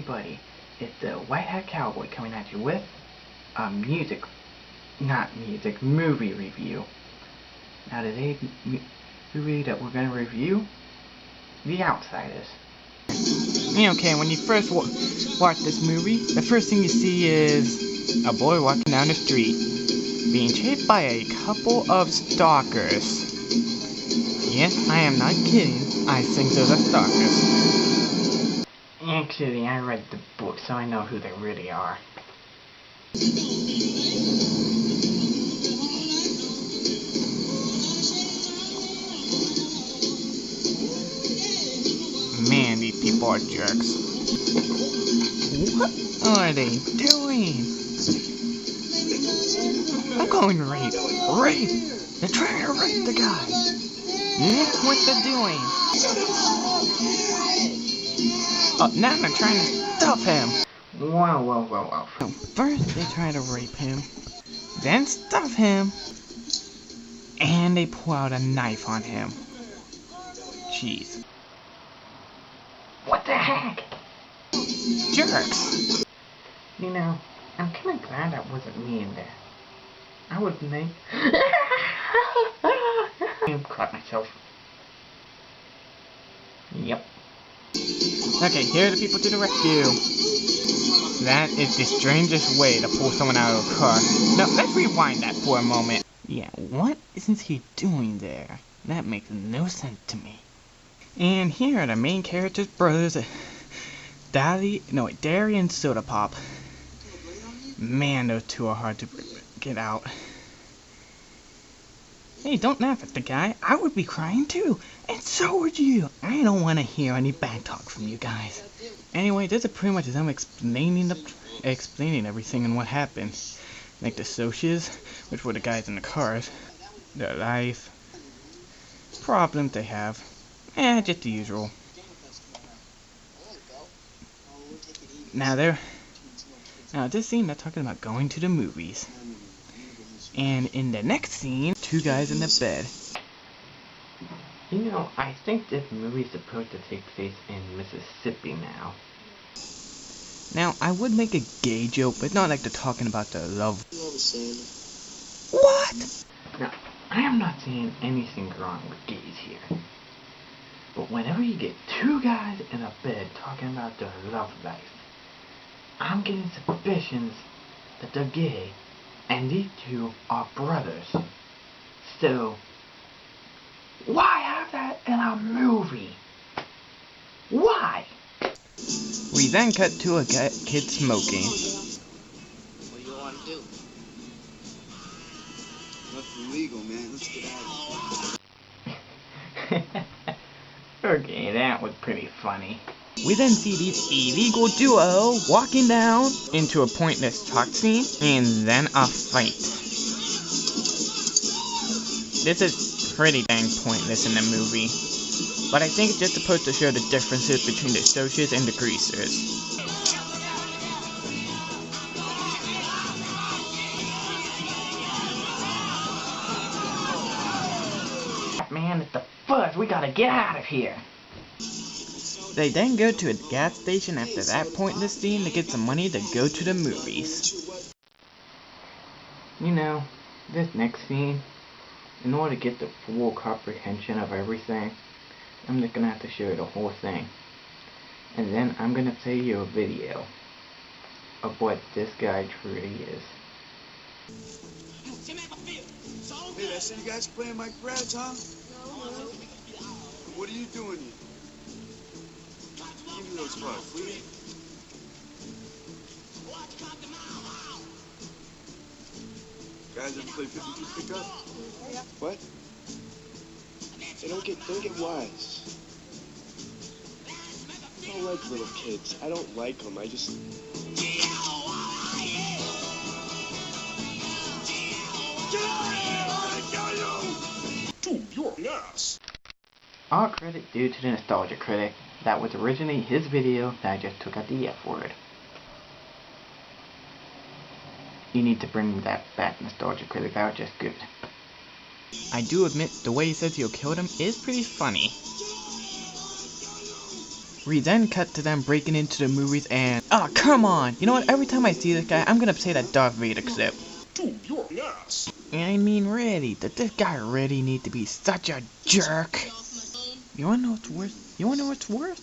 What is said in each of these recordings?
everybody, it's the White Hat Cowboy coming at you with a movie review. Now today's movie that we're going to review, The Outsiders. Okay, when you first watch this movie, the first thing you see is a boy walking down the street, being chased by a couple of stalkers. Yes, I am not kidding, I think those are stalkers. Actually, I read the book, so I know who they really are. Man, these people are jerks. What are they doing? I'm going to rape. Rape! They're trying to rape the guy. Look what they're doing. Oh, now they're trying to stuff him. Whoa. First they try to rape him, then stuff him, and they pull out a knife on him. Jeez. What the heck? Jerks! You know, I'm kinda glad that wasn't me in there. I would make... I caught myself. Yep. Okay, here are the people to the rescue. That is the strangest way to pull someone out of a car. No, let's rewind that for a moment. Yeah, what isn't he doing there? That makes no sense to me. And here are the main characters' brothers, Daddy and Soda Pop. Man, those two are hard to get out. Hey, don't laugh at the guy. I would be crying too. And so would you. I don't want to hear any bad talk from you guys. Anyway, this is pretty much them explaining everything and what happened. Like the socias, which were the guys in the cars, their life, problems they have. Just the usual. Now this scene they're talking about going to the movies. And in the next scene, two guys in the bed. You know, I think this movie is supposed to take place in Mississippi now. Now, I would make a gay joke, but not like they're talking about the love. What? Now, I am not saying anything wrong with gays here. But whenever you get two guys in a bed talking about their love life, I'm getting suspicions that they're gay, and these two are brothers. So, why have that in a movie? Why? We then cut to a kid smoking. What do you want to do? Nothing illegal, man. Let's get out of here. Okay, that was pretty funny. We then see this illegal duo walking down into a pointless talk scene, and then a fight. This is pretty dang pointless in the movie, but I think it's just supposed to show the differences between the socias and the greasers. Man, it's the fuzz. We gotta get out of here. They then go to a gas station after that pointless scene to get some money to go to the movies. You know, this next scene, in order to get the full comprehension of everything, I'm just gonna have to show you the whole thing. And then I'm gonna play you a video of what this guy truly is. Hey, I see you guys playing Mike Brad's, huh? What are you doing here? Give me those bucks, will you? Guys ever play 52 pickup? What? Hey, don't get wise. I don't like little kids. I don't like them. I just... Dude, you're an ass. All credit due to the Nostalgia Critic. That was originally his video that I just took out the F word. You need to bring that back, Nostalgia Critic. That was just good. I do admit the way he says he'll kill them is pretty funny. We then cut to them breaking into the movies and... Ah, come on! You know what? Every time I see this guy, I'm gonna say that Darth Vader clip. To your ass. I mean, really, did this guy really need to be such a jerk? You wanna know what's worse? You wanna know what's worse?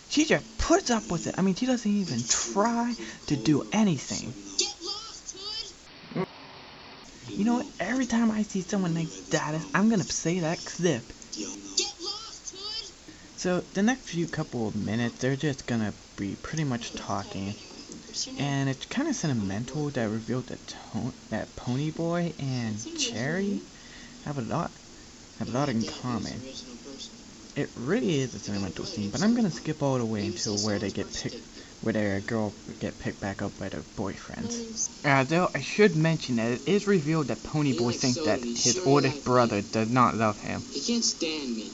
She just puts up with it. I mean, she doesn't even try to do anything. You know what? Every time I see someone like that, I'm gonna say that clip. So, the next few couple of minutes, they're just gonna be pretty much talking. And it's kind of sentimental that revealed that Ponyboy and Cherry have a lot in common. It really is a sentimental scene, but I'm gonna skip all the way until where their girl get picked back up by their boyfriends. Though I should mention that it is revealed that Ponyboy thinks that his oldest brother does not love him. He can't stand me.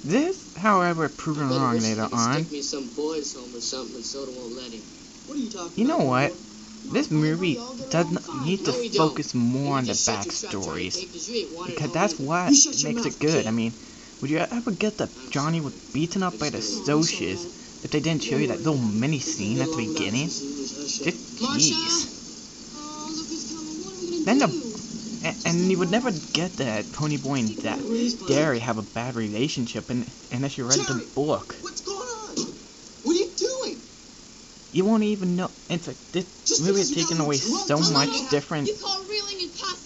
This, however, proven wrong later on. Stick me some boys home or something, and Soda won't let him. What are you talking You know about, what? boy? This movie does not need to focus more on the backstories, because that's what makes it good. I mean, would you ever get that Johnny was beaten up by the Socias if they didn't show you that little mini scene at the beginning? Just jeez. Then and you would never get that Ponyboy and that Derry have a bad relationship unless you read the book. What's going on? What are you doing? You won't even know. It's like this movie is taking away so much different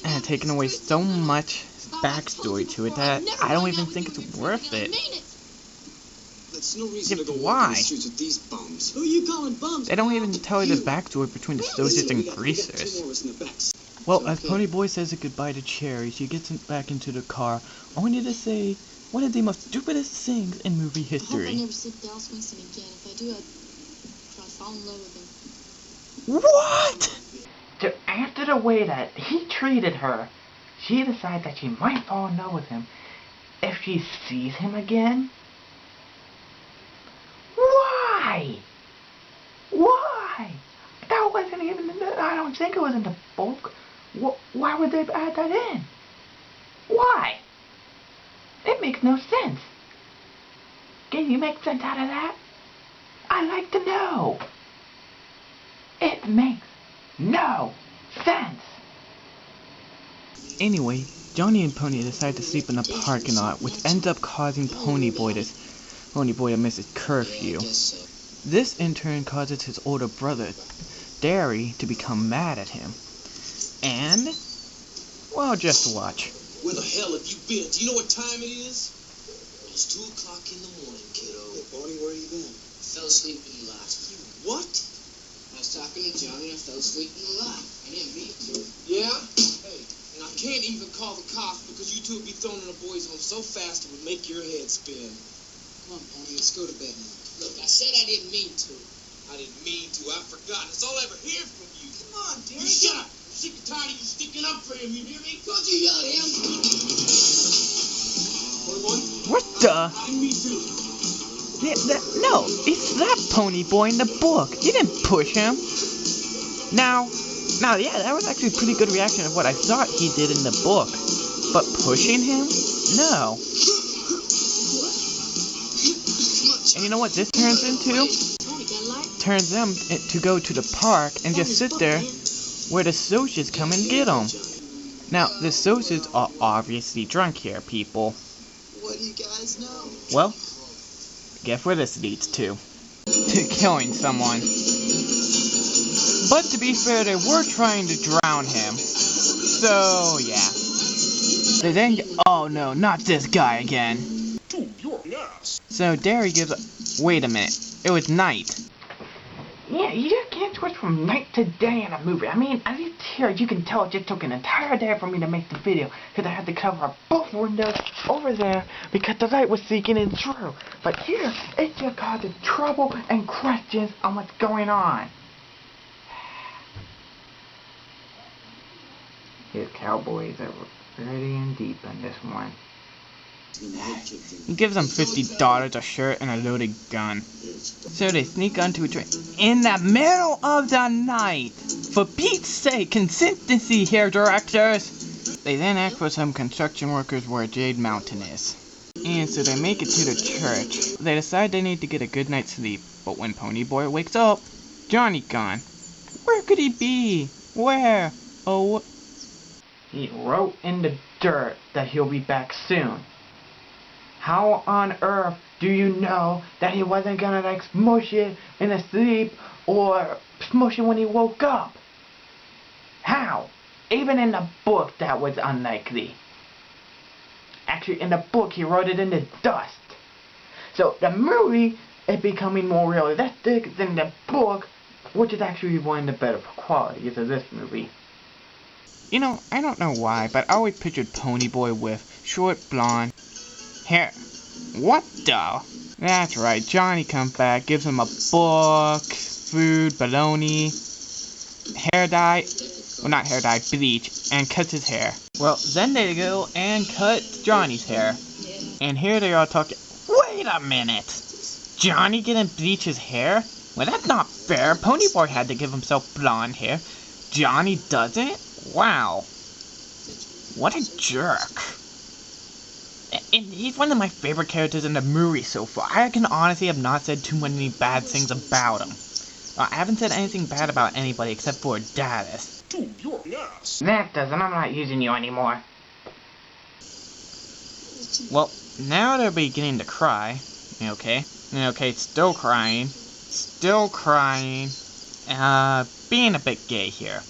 and taking away so much backstory to it that I don't even think it's worth it. That's no reason to go Why? walking the streets with these bums. Who are you calling bums? They don't even tell you the backstory between the Socias and Greasers. Well, as Ponyboy says goodbye to Cherry, she gets back into the car, only to say one of the most stupidest things in movie history. I hope I never see Dallas Mason again. If I do, I'd try to fall in love with him. What? So after the way that he treated her, she decides that she might fall in love with him if she sees him again? Why? Why? That wasn't even in the, I don't think it was in the book. Why would they add that in? Why? It makes no sense. Can you make sense out of that? I'd like to know. It makes no sense. Anyway, Johnny and Pony decide to sleep in the parking lot, which ends up causing Ponyboy to miss his curfew. This in turn causes his older brother, Derry, to become mad at him. And, well, just watch. Where the hell have you been? Do you know what time it is? It's 2 o'clock in the morning, kiddo. Hey, Bonnie, where you been? I fell asleep in the lot. You what? I was talking to Johnny and I fell asleep in the lot. I didn't mean to. Yeah? Hey, and I can't even call the cops because you two would be thrown in a boys' home so fast it would make your head spin. Come on, Pony, let's go to bed now. Look, I said I didn't mean to. I didn't mean to. I forgot. That's all I ever hear from you. Come on, Derry. You shut up. I'm sick and tired of you sticking up for him. You hear me? Don't you yell at him. Boy. What the? I didn't mean to. Yeah, no, he slapped Ponyboy in the book. You didn't push him. Now, yeah, that was actually a pretty good reaction of what I thought he did in the book. But pushing him? No. And you know what this turns into? Turns them to go to the park and just sit there where the Socias come and get them. Now, the Socias are obviously drunk here, people. What do you guys know? Well, guess where this leads to? To killing someone. But to be fair, they were trying to drown him. So, yeah. They then oh no, not this guy again. To your ass. So Derry gives a wait a minute. It was night. Yeah, you just can't switch from night to day in a movie. I mean, as you hear, you can tell it just took an entire day for me to make the video, because I had to cover up both windows over there because the light was seeking in through. But here, it just causes trouble and questions on what's going on. His cowboys are ready and deep in this one. He gives them $50, a shirt, and a loaded gun. So they sneak onto a train in the middle of the night. For Pete's sake, consistency here, directors! They then ask for some construction workers where Jade Mountain is. And so they make it to the church. They decide they need to get a good night's sleep. But when Ponyboy wakes up, Johnny gone. Where could he be? Where? Oh, he wrote in the dirt that he'll be back soon. How on earth do you know that he wasn't gonna like smush it in his sleep or smush it when he woke up? How? Even in the book that was unlikely. Actually, in the book he wrote it in the dust. So the movie is becoming more realistic than the book, which is actually one of the better qualities of this movie. You know, I don't know why, but I always pictured Ponyboy with short blonde hair. What the? That's right, Johnny comes back, gives him a book, food, baloney, hair dye, well not hair dye, bleach, and cuts his hair. Well, then they go and cut Johnny's hair. And here they are talking, wait a minute! Johnny didn't bleach his hair? Well, that's not fair. Ponyboy had to give himself blonde hair. Johnny doesn't? Wow. What a jerk. And he's one of my favorite characters in the movie so far. I can honestly have not said too many bad things about him. I haven't said anything bad about anybody except for Dallas. That doesn't. I'm not using you anymore. Well, now they're beginning to cry. Okay. Okay, still crying. Still crying. Being a bit gay here.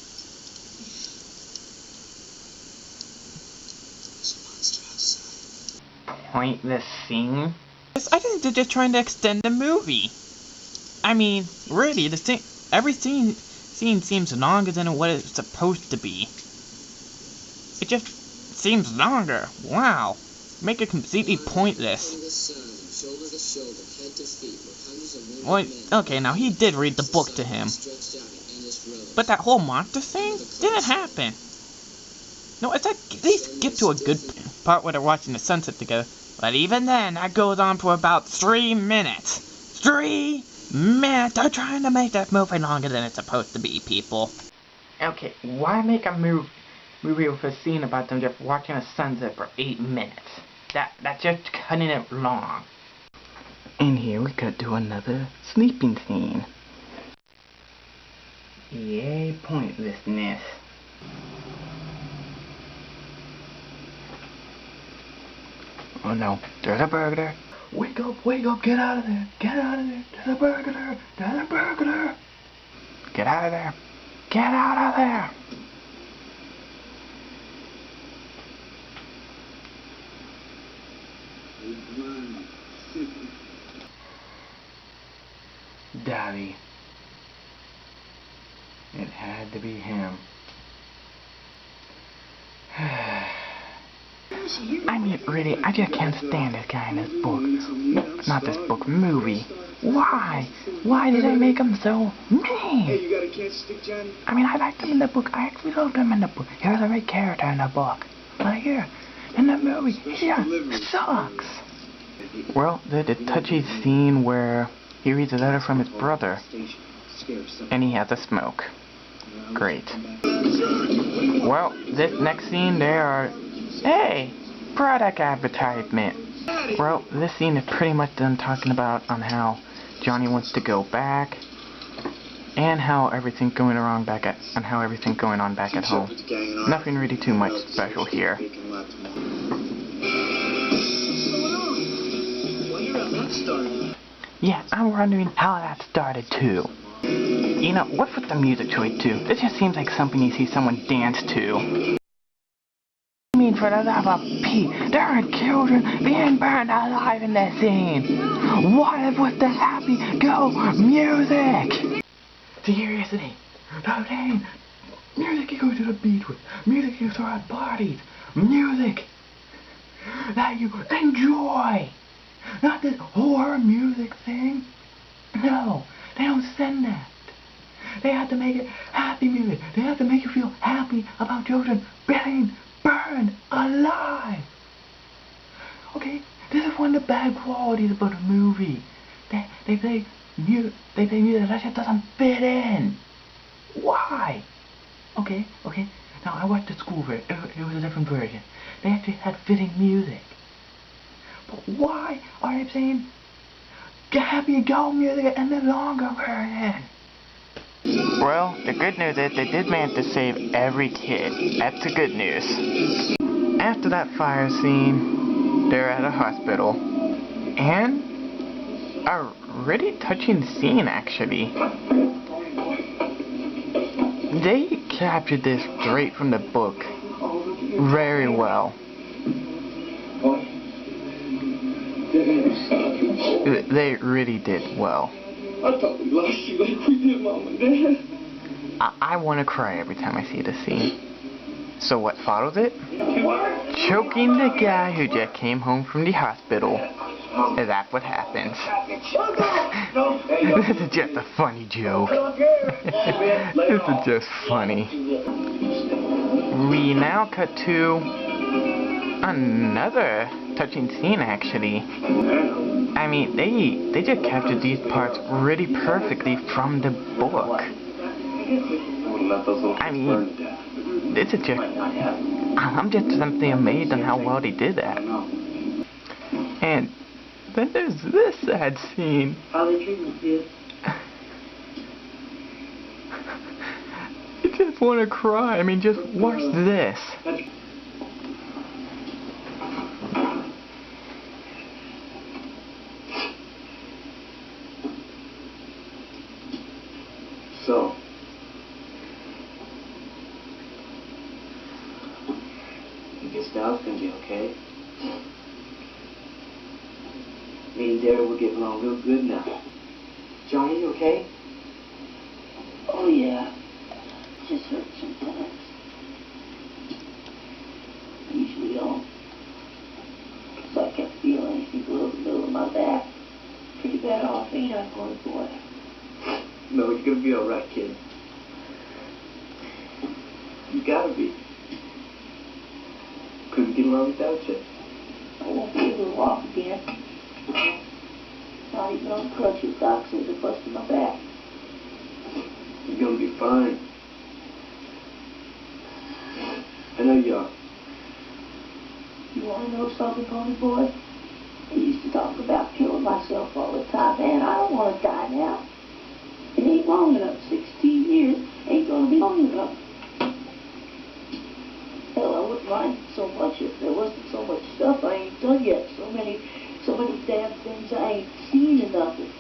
Pointless scene? I think they're just trying to extend the movie. I mean, really, every scene seems longer than what it's supposed to be. It just seems longer. Wow. Make it completely pointless. Well, okay, now he did read the book to him. But that whole monster thing didn't happen. No, it's like, at least get to a good part where they're watching the sunset together. But even then, that goes on for about 3 minutes. 3 minutes! They're trying to make that movie longer than it's supposed to be, people. Okay, why make a movie with a scene about them just watching a sunset for 8 minutes? That's just cutting it long. And here we got to another sleeping scene. Yay, pointlessness. Oh no, there's a burglar. Wake up, get out of there, get out of there, there's a burglar, there's a burglar. Get out of there, get out of there. Daddy. It had to be him. I mean, really, I just can't stand this guy in this book. No, not this book, movie. Why? Why did they make him so mean? Hey, you got a cancer stick, Johnny? I mean, I liked him in the book. I actually loved him in the book. He was a great character in the book. But here, in the movie, he just sucks. Well, there's a touchy scene where he reads a letter from his brother. And he has a smoke. Great. Well, this next scene, there are... Hey! Product advertisement! Well, this scene is pretty much done talking about on how Johnny wants to go back, and how everything's going on back at home. Nothing really too much special here. Yeah, I'm wondering how that started too. You know, what's with the music choice too? This just seems like something you see someone dance to. I mean, for the love of Pete, there are children being burned alive in this scene. What was the happy-go music? Seriously, the thing, music you go to the beach with, music you throw at parties, music that you enjoy. Not this horror music thing. No, they don't send that. They have to make it happy music. They have to make you feel happy about children being burned alive. Okay, this is one of the bad qualities about a movie. They play music that just doesn't fit in. Why? Okay. Now I watched the school version. It was a different version. They actually had fitting music. Why are they saying Happy Go Music in the longer version? Well, the good news is they did manage to save every kid. That's the good news. After that fire scene, they're at a hospital. And a really touching scene, actually. They captured this straight from the book very well. They really did well. I thought we lost you like we did Mom and Dad. I want to cry every time I see this scene. So what follows it? Choking the guy who just came home from the hospital. Is that what happens? This is just a funny joke. This is just funny. We now cut to another touching scene, actually. I mean, they just captured these parts really perfectly from the book. I mean, this is just... I'm just simply amazed on how well they did that. And then there's this sad scene. How they treat me, kid? I just want to cry. I mean, just watch this. So, I guess Dow's gonna be okay. Me and Daryl will get along real good now. Johnny, you okay? Oh yeah, just hurts sometimes. I usually don't. So I kept feeling anything below the middle of my back. Pretty bad off, ain't I, boy? No, you're gonna be alright, kid. You gotta be. Couldn't get along without you. I won't be able to walk again. Not even on crutches. Doc says I busted my back. You're gonna be fine. I know you are. You wanna know something, Pony Boy? I used to talk about killing myself all the time, man. I don't wanna die now. It ain't long enough. 16 years ain't gonna be long enough. Hell, I wouldn't mind so much if there wasn't so much stuff I ain't done yet. So many damn things I ain't seen or nothing.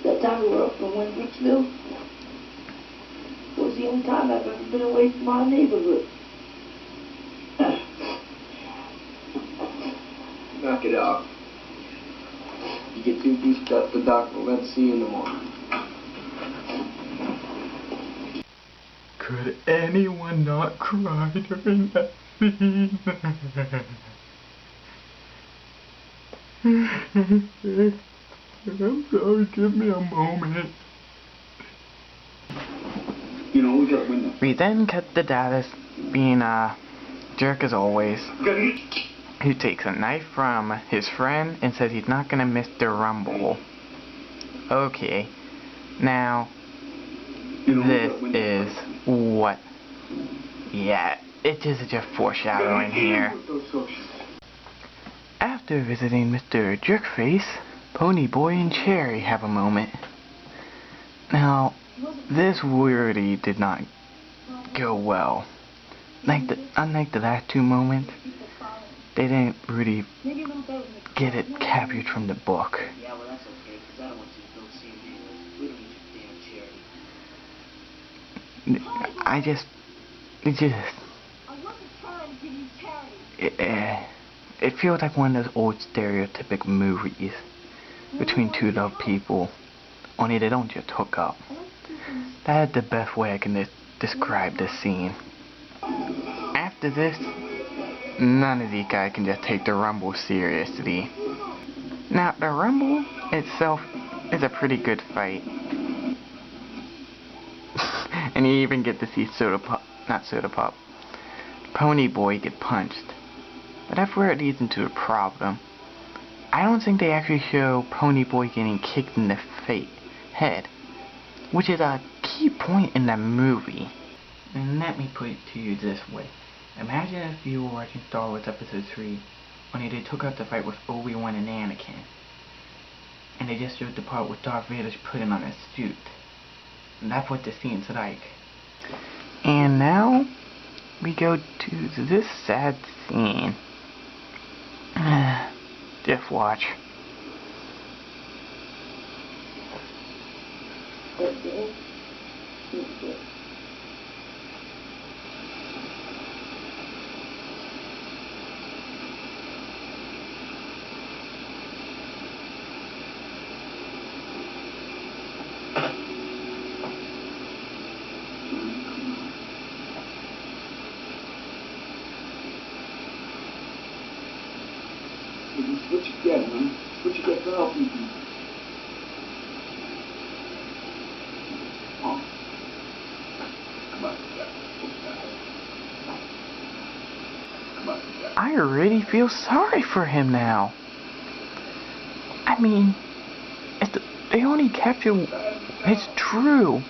That time we were up in Windbridgeville was the only time I've ever been away from my neighborhood. Knock it off. You get too beefed up, the doctor will let see you in the morning. Could anyone not cry during that scene? I'm sorry, give me a moment. You know, we got window. We then cut to Dallas being a jerk as always. Who takes a knife from his friend and says he's not gonna miss the rumble. Okay, now this is what? Yeah, it is just foreshadowing here. After visiting Mr. Jerkface, Ponyboy and Cherry have a moment. Now, this really did not go well. Unlike the last two moments, they didn't really get it captured from the book. Yeah, well, that's okay, because I don't want you to go see me. We don't need your damn charity. It feels like one of those old stereotypic movies between two love people, only they don't just hook up. That is the best way I can describe this scene. After this, none of these guys can just take the Rumble seriously. Now, the Rumble itself is a pretty good fight. And you even get to see Ponyboy get punched. But that's where it leads into a problem. I don't think they actually show Ponyboy getting kicked in the head, which is a key point in the movie. And let me put it to you this way. Imagine if you were watching Star Wars Episode 3, only they took out the fight with Obi-Wan and Anakin. And they just showed the part with Darth Vader's putting on his suit. And that's what the scene's like. And now, we go to this sad scene. Just watch. What you get, man? What you get for helping people? Oh. Come on, Jack. Come on, Jack. I really feel sorry for him now. I mean, they only capture his true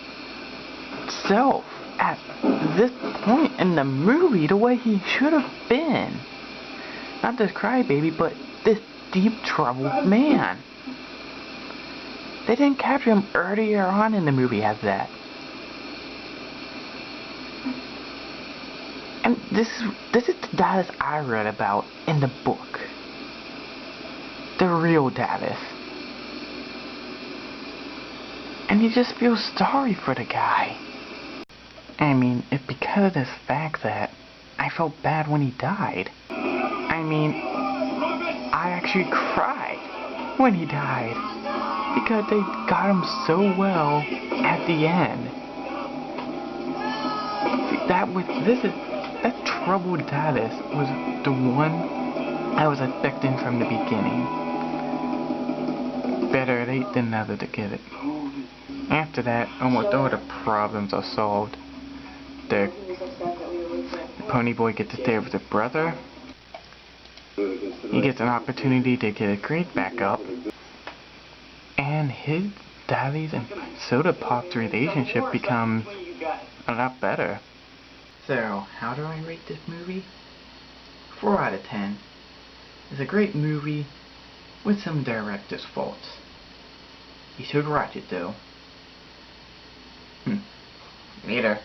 self at this point in the movie, the way he should have been. Not this crybaby, but this deep troubled man. They didn't capture him earlier on in the movie as that. And this is the Dallas I read about in the book. The real Dallas. And you just feel sorry for the guy. I mean, it's because of this fact that I felt bad when he died. I mean, I actually cried when he died because they got him so well at the end. See, that troubled Dallas was the one I was expecting from the beginning. Better late than never to get it. After that, almost all the problems are solved. The Pony Boy gets to stay with his brother. He gets an opportunity to get a grade back up. And his Dallas and Soda Pop's relationship becomes a lot better. So, how do I rate this movie? 4 out of 10. It's a great movie with some director's faults. You should watch it though. Later.